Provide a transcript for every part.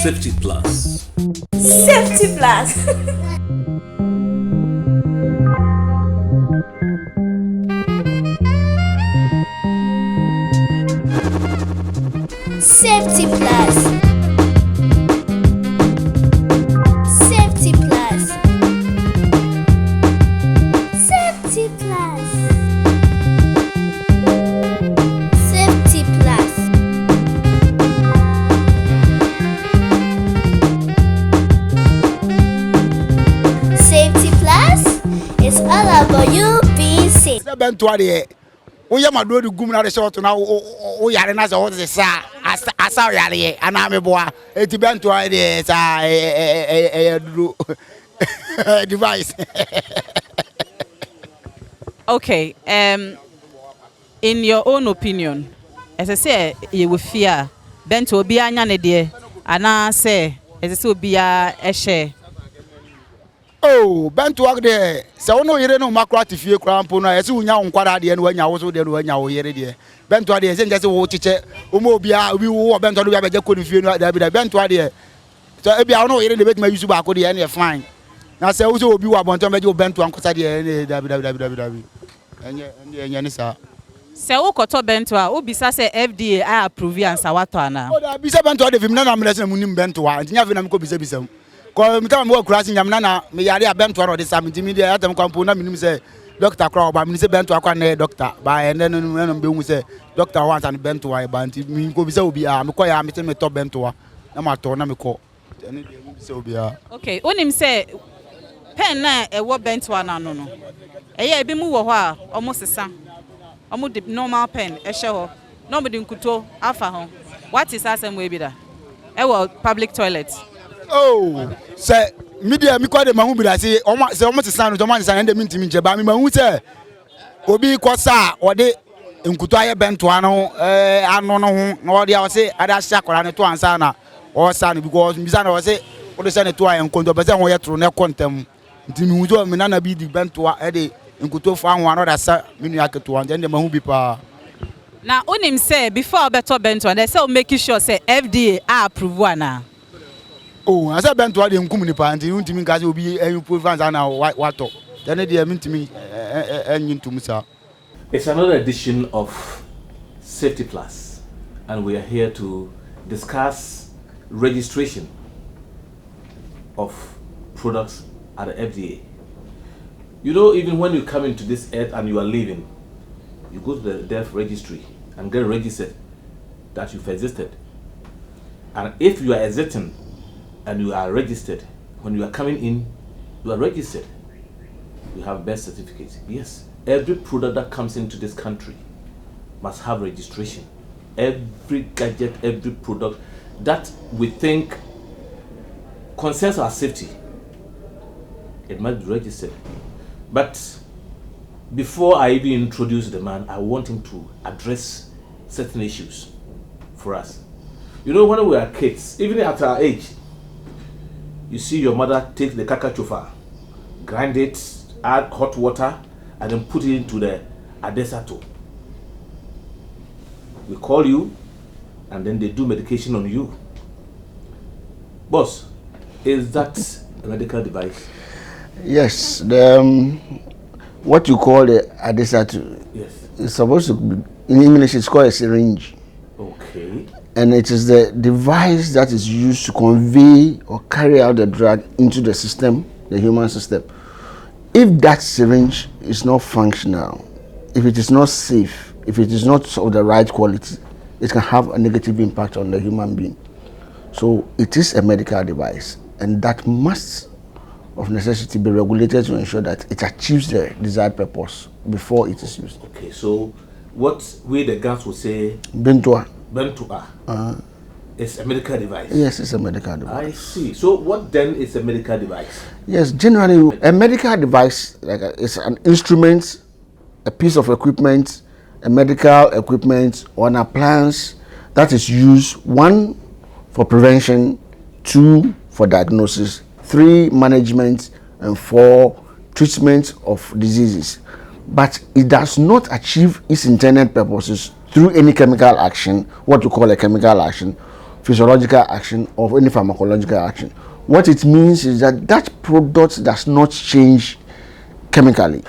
Safety Plus. Safety Plus. Safety Plus. Safety Plus. Safety Plus. Safety Plus. Safety Plus is all about you being safe. Bentua de we ya mado de gum na de short na o yare na so se sa asa yare ana me boa eti Bentua de sa duro device. Okay, in your own opinion, as I say, you will fear Bentua be anya ne de ana say as I say be a share. Oh, Bentua de se wono yere no makra tifie kra mpo na ese unya nkwara de no anya wo so de no anya wo yere de Bentua de se nje se wo chiche omo obia obi wo Bentua do bia beje ko ni fie no da bi da Bentua de so e bia wono yere de betima yusu ba ko de na fine na se wo so obi wo abonton beje Bentua nkosa de da bi enye ni sa Se wo koto Bentua obi sa se FDA I approve answer wato ana o da bi se Bentua de vim na mele se munim Bentua nya fi na me ko bisa ko mita mo kurasi nyamna na me yare a Bentua ro de sam timi de atam kwampo na minim se doctor kra ba minim se Bentua kwa na doctor ba ene no be hu se doctor want and Bentua ba nti mi ko bisa obi a me ko ya me se me to Bentua na ma to na me ko ene de mu bisa obi a okay onim se pen na e wo Bentua na no eye bi mu wo ho a omo sesa omo de normal pen e hye ho no me de nkuto afa ho what is asem we bi da e wo public toilet. Oh, say media mi kwa de mahu bi da se omo sesa no omo sesa ndem ntimi nje ba mi mahu se obi kosa o de nkuto aye Bentua no ano no ho na o de a se ada hye akora ne to ansa na o sa no because mi sa na o se o de se ne to aye nkonto be se ho ye tro ne kontam ntimi hu zo mi na bi di Bentua e de nkuto fa ho ano da sa minu aketo an ndem mahu bi pa. Na onim say before beto Bentua they say make sure say FDA approve ana. Oh, I said Bentua de nkum ni pa nti ntimi nka se obi approve ansa na wato then de ntimi enyin sa. It's another edition of Safety Plus, and we are here to discuss registration of products at the FDA. You know, even when you come into this earth and you are leaving, you go to the death registry and get registered that you've existed. And if you are exiting and you are registered, when you are coming in, you are registered. You have birth certificate. Yes, every product that comes into this country must have registration. Every gadget, every product that we think concerns our safety, it must be registered. But before I even introduce the man, I want him to address certain issues for us. You know, when we are kids, even at our age, you see your mother take the kakachofa, grind it, add hot water, and then put it into the adesato. We call you, and then they do medication on you. Boss, is that a medical device? Yes, what you call the adesato. Yes. It's supposed to be, in English it's called a syringe. Okay. And it is the device that is used to convey or carry out the drug into the system, the human system. If that syringe is not functional, if it is not safe, if it is not of the right quality, it can have a negative impact on the human being. So it is a medical device, and that must of necessity be regulated to ensure that it achieves the desired purpose before it is used. Okay, so what we the guys will say Bentua. It's a medical device. Yes, it's a medical device. I see. So what then is a medical device? Yes, generally a medical device it's an instrument, a piece of equipment, a medical equipment or an appliance that is used, 1 for prevention, 2 for diagnosis, 3 management, and 4 treatment of diseases. But it does not achieve its intended purposes through any chemical action, what you call a chemical action, physiological action or any pharmacological action. What it means is that that product does not change chemically.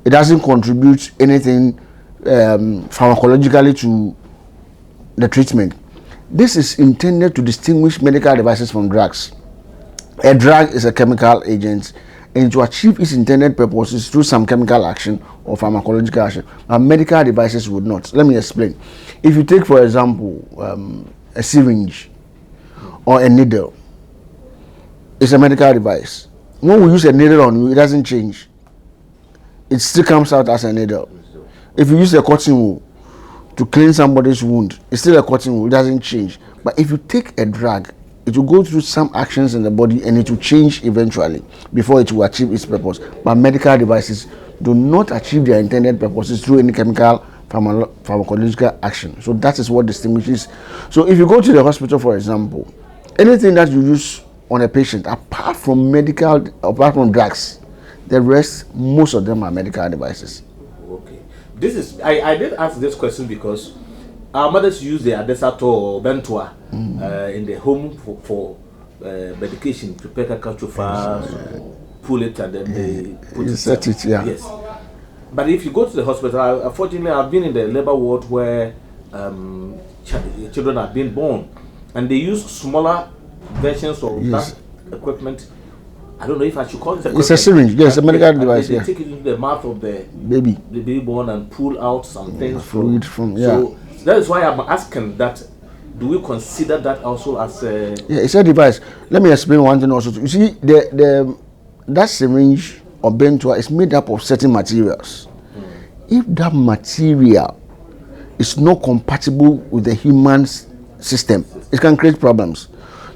It doesn't contribute anything pharmacologically to the treatment. This is intended to distinguish medical devices from drugs. A drug is a chemical agent, and to achieve its intended purposes through some chemical action or pharmacological action. But medical devices would not. Let me explain. If you take, for example, a syringe or a needle, it's a medical device. When we use a needle on you, it doesn't change. It still comes out as a needle. If you use a cotton wool to clean somebody's wound, it's still a cotton wool, it doesn't change. But if you take a drug, it will go through some actions in the body and it will change eventually before it will achieve its purpose. But medical devices do not achieve their intended purposes through any chemical pharmacological action. So that is what distinguishes. So if you go to the hospital, for example, anything that you use on a patient, apart from drugs, the rest, most of them are medical devices. Okay. This is I did ask this question because our mothers use the Adesato or Bentua in the home for medication, prepare cachufa, pull it and then they put it. Set it, yeah. Yes. But if you go to the hospital, unfortunately, I've been in the labor ward where children are being born, and they use smaller versions of that equipment. I don't know if I should call it equipment. It's a syringe, yes, a medical device. They take it into the mouth of the baby born and pull out some things fluid from. So that is why I'm asking that. Do we consider that also as a? Yeah, it's a device. Let me explain one thing also. You see, that syringe or Bentua is made up of certain materials. If that material is not compatible with the human system, it can create problems.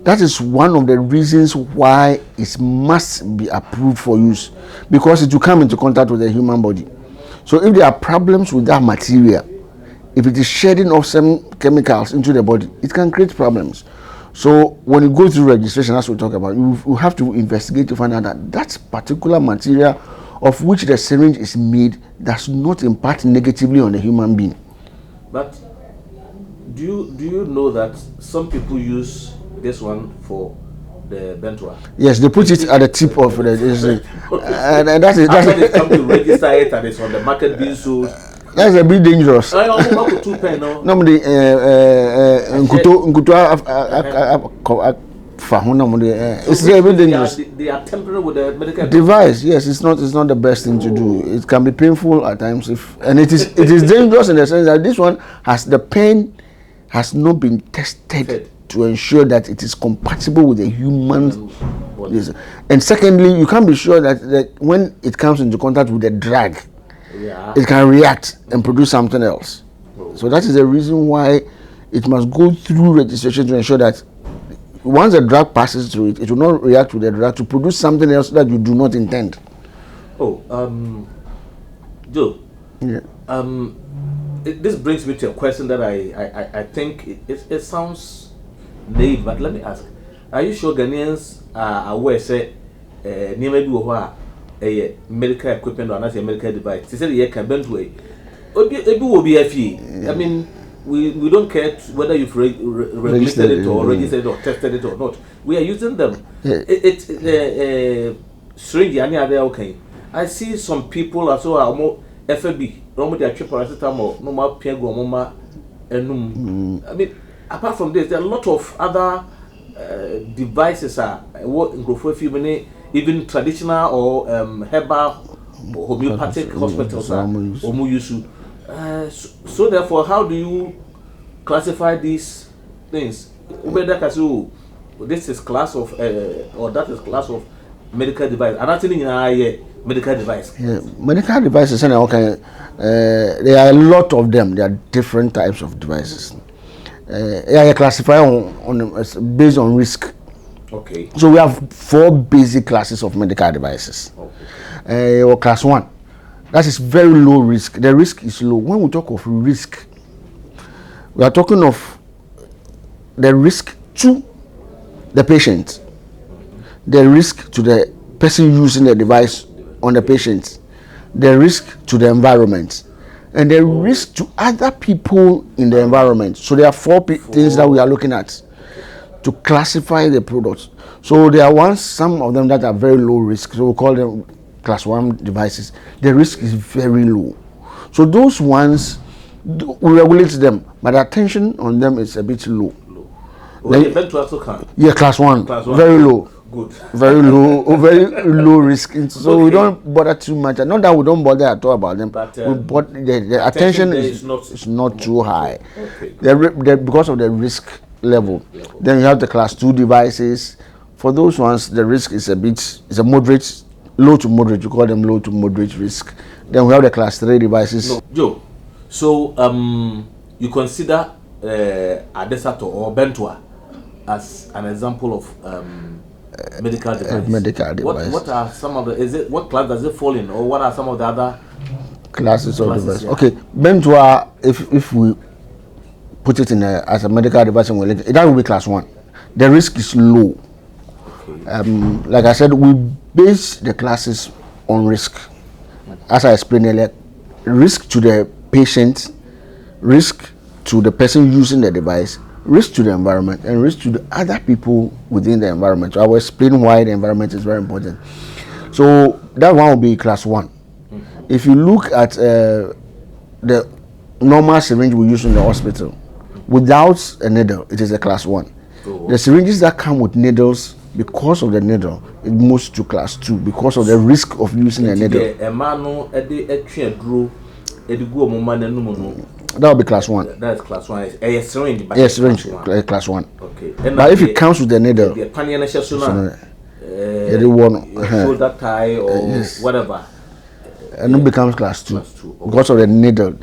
That is one of the reasons why it must be approved for use, because it will come into contact with the human body. So if there are problems with that material, if it is shedding off some chemicals into the body, it can create problems. So when you go through registration, as we talk about, you have to investigate to find out that that particular material of which the syringe is made does not impact negatively on the human being. But do you know that some people use this one for the Bentua? Yes, they put it at the tip of the and that is after they come to register it and it's on the market being sold. That's a bit dangerous. Normally, it's a bit dangerous. They are tampering with the medical device. Yes, it's not the best thing to do. It can be painful at times, and it is dangerous in the sense that this one the pen has not been tested to ensure that it is compatible with the human body. And secondly, you can't be sure that when it comes into contact with the drug, it can react and produce something else. So that is the reason why it must go through registration to ensure that once the drug passes through it, it will not react with the drug to produce something else that you do not intend. Joe. Yeah. This brings me to a question that I think it sounds naive, but let me ask: are you sure Ghanaians are aware? Say, maybe a medical equipment or not a medical device. They said you can bend way. It will be a fee. I mean, we don't care whether you've registered it or registered it or tested it or not. We are using them. It's syringe. Any other okay? I see some people also are more FDB. Normally they are cheap paracetamol. Normal piego mama enum. I mean, apart from this, there are a lot of other devices what in Grofo even traditional or herbal or homeopathic hospitals are use. So therefore, how do you classify these things? This is class of or that is class of medical device. And actually, medical device. Yeah, medical devices. Okay, there are a lot of them. There are different types of devices. I classify on based on risk. Okay. So we have 4 basic classes of medical devices. Okay. Or class 1. That is very low risk. The risk is low. When we talk of risk, we are talking of the risk to the patient, the risk to the person using the device on the patient, the risk to the environment, and the risk to other people in the environment. So there are 4 things that we are looking at. to classify the products. So there are ones, some of them that are very low risk. So we call them class 1 devices. The risk is very low. So those ones, we regulate them, but the attention on them is a bit low. Yeah, class 1, very low. Good. Very low, very low risk. So we don't bother too much. Not that we don't bother at all about them, but the attention is not too high. Okay. Because of the risk level. Then you have the class 2 devices. For those ones, the risk is a moderate, low to moderate. You call them low to moderate risk. Then we have the class 3 devices. No, Joe, so you consider Adesato or Bentua as an example of medical device. Medical device. What are some of the? What class does it fall in, or what are some of the other classes of device? Yeah. Okay, Bentua, if we put it in as a medical device, that will be class 1. The risk is low. Okay. Like I said, we base the classes on risk. As I explained earlier, risk to the patient, risk to the person using the device, risk to the environment, and risk to the other people within the environment. So I will explain why the environment is very important. So that one will be class 1. If you look at the normal syringe we use in the hospital, without a needle, it is a class 1. The syringes that come with needles, because of the needle, it moves to class 2 because of the risk of using a needle. That will be class 1. That is class 1. A syringe. Yes, syringe, class 1. Okay. But if it comes with the needle, shoulder tie or whatever, and it becomes class 2 because of the needle.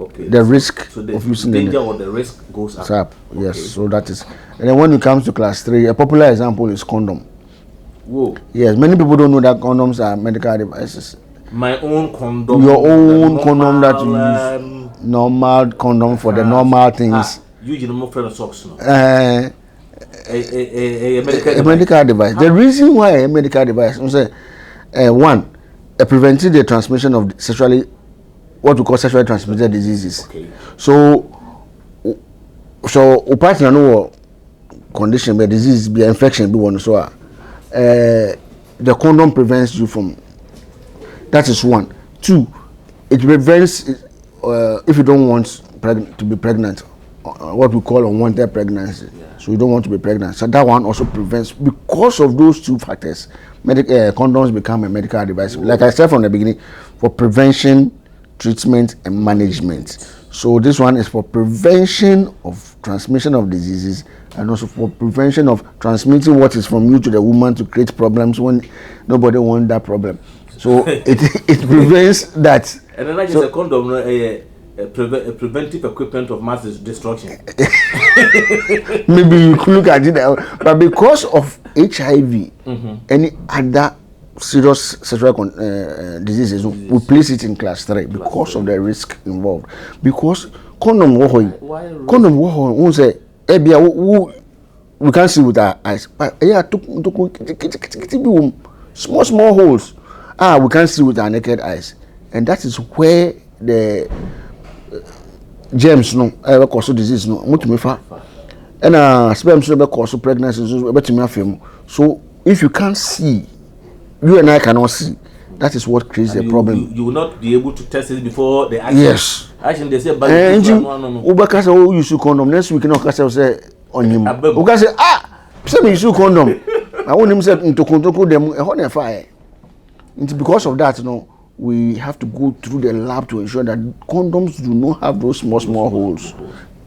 Okay. The risk so the of using danger the needle or the risk goes up. Okay. Yes, so that is. And then when it comes to class 3, a popular example is condom. Whoa. Yes, many people don't know that condoms are medical devices. My own condom. Your own condom that you use. Normal condom for the normal things. Usually more friend of socks. A medical device. The reason why a medical device, one, preventing the transmission of what we call sexually transmitted diseases. Okay. So partner no condition, but disease, be infection, be one so. The condom prevents you from. That is 1. 2, it prevents if you don't want to be pregnant, what we call unwanted pregnancy. Yeah. So you don't want to be pregnant. So that one also prevents, because of those 2 factors, condoms become a medical device. Like I said from the beginning, for prevention, treatment, and management. So this one is for prevention of transmission of diseases, and also for prevention of transmitting what is from you to the woman to create problems when nobody wants that problem. So it prevents that. And then a condom, a preventive equipment of mass destruction. Maybe you could look at it, but because of HIV, any other serious sexual diseases, we place it in class 3 because of the risk involved. Because condom, we say, we can't see with our eyes, but small holes. We can't see with our naked eyes, and that is where the germs cause disease and sperm cause pregnancy. So if you can't see, you and I cannot see. That is what creates the problem. You will not be able to test it before the action. Yes. Action they say, but you use condom. Next week, say on him. You say, say me use condom. I want him say into control them a fire. It's because of that, we have to go through the lab to ensure that condoms do not have those small holes.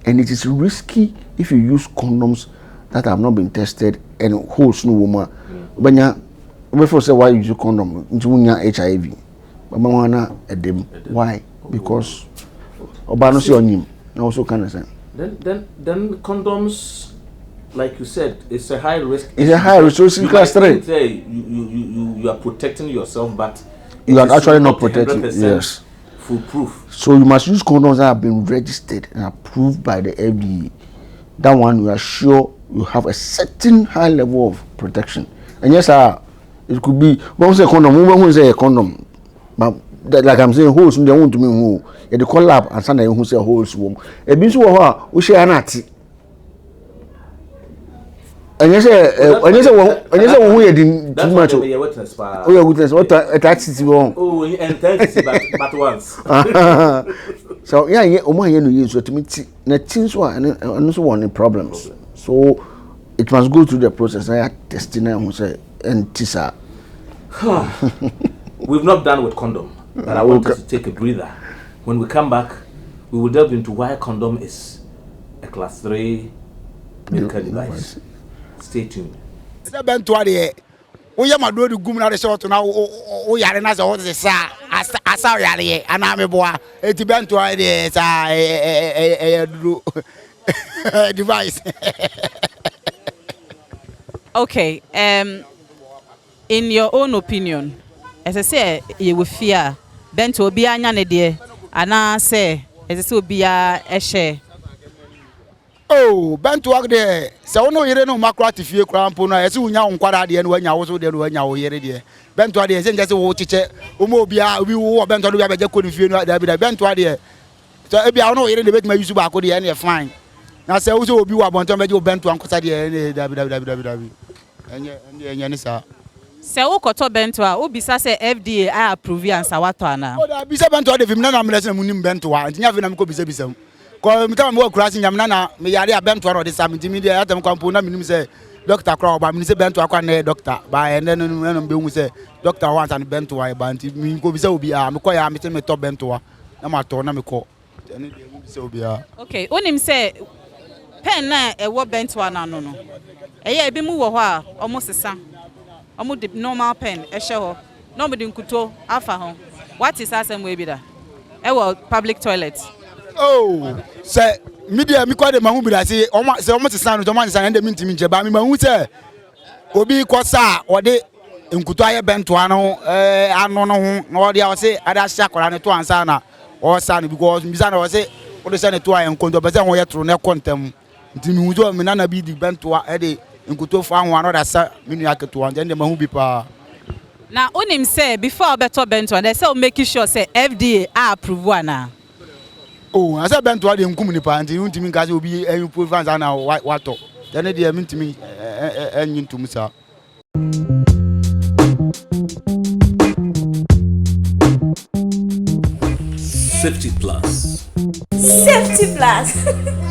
And it is risky if you use condoms that have not been tested and holes no woman. But before say why you use condom into HIV. Why? Because Obano see on him. Also can say. Then condoms, like you said, it's a high risk. It's a high risk. So it's class 3. You are protecting yourself, but you are actually not protecting. Yes. Foolproof. So you must use condoms that have been registered and approved by the FDB. That one you are sure you have a certain high level of protection. And yes, it could be. When we say condom, we say a condom. But like I'm saying, holes. They want to mean who? They call up and send who say holes. A bit so we share anati. And you say who you did too much. Oh, yeah, witness, pa. Oh, your witness. What that's wrong. Oh, and thanks, but once. So yeah, you use so to me. Na things one and also one problems. So it must go through the process. I testing and say and tisa. We've not done with condom, but I want us to take a breather. When we come back, we will delve into why condom is a class 3 medical device. Stay tuned. Bentua de wo ya mado de gum na de short na wo yare na so wo se sa asa yare ana me boa eti Bentua de sa duro device. Okay, in your own opinion, as I say, you will fear Bentua be anya ne de ana say as I say be a share. Oh, Bentua de se wo no yere no makra tifie kra mpo na ese unya nkwara de no anya wo so de no anya wo yere de Bentua de se nje se wo chiche o mo bia obi wo Bentua do bia beje ko ni fie no da bi da Bentua de so e bia no yere de betuma yusu ba ko de na fine na se wo so obi wo abonton beje o Bentua nkosa de da bi enye ni sa Se wo koto Bentua o bisa se FDA I approve answer wato ana o da bisa Bentua de film na me lese munim Bentua ntinya fi na me ko bisa ko mi tam wo kurasi nyamna na me yare a Bentua no de sa mi timi de atam kwampo na minim se doctor kra ba mi se Bentua kwa na doctor ba ene no be hu se doctor wants and Bentua ba nti mi ko bisa obi a me ko ya me te me to Bentua na ma to na me ko ene de mi bisa obi a okay onim se pen na e wo Bentua na no no eye bi mu wo ho a omo sesa omo de normal pen e hye ho no mo de nkuto afa ho what is asem we bi da e wo public toilet. Oh, say media mi kwa de mahu bi da se omo sesa no omo sesa ende mi ntimi nje ba mi mahu se obi kosa ode nkuto aye Bentua no ano no ho na ode a se ada sha kwara ne to ansa na o sa no because mi sa na o se ode se ne to aye nkonto be se ho ye tro ne kontam ntimi hu zo mi na bi di Bentua e de nkuto fa ho ano da sa mi nu aketo ande ende mahu bi pa na onim say before beto Bentua they say make sure say FDA approve ana. Oh, I said Bentua de nkum ni pa nti ntimi nka se obi approve ansa na wato ene de mi ntimi enyintum sa. Safety Plus. Safety Plus.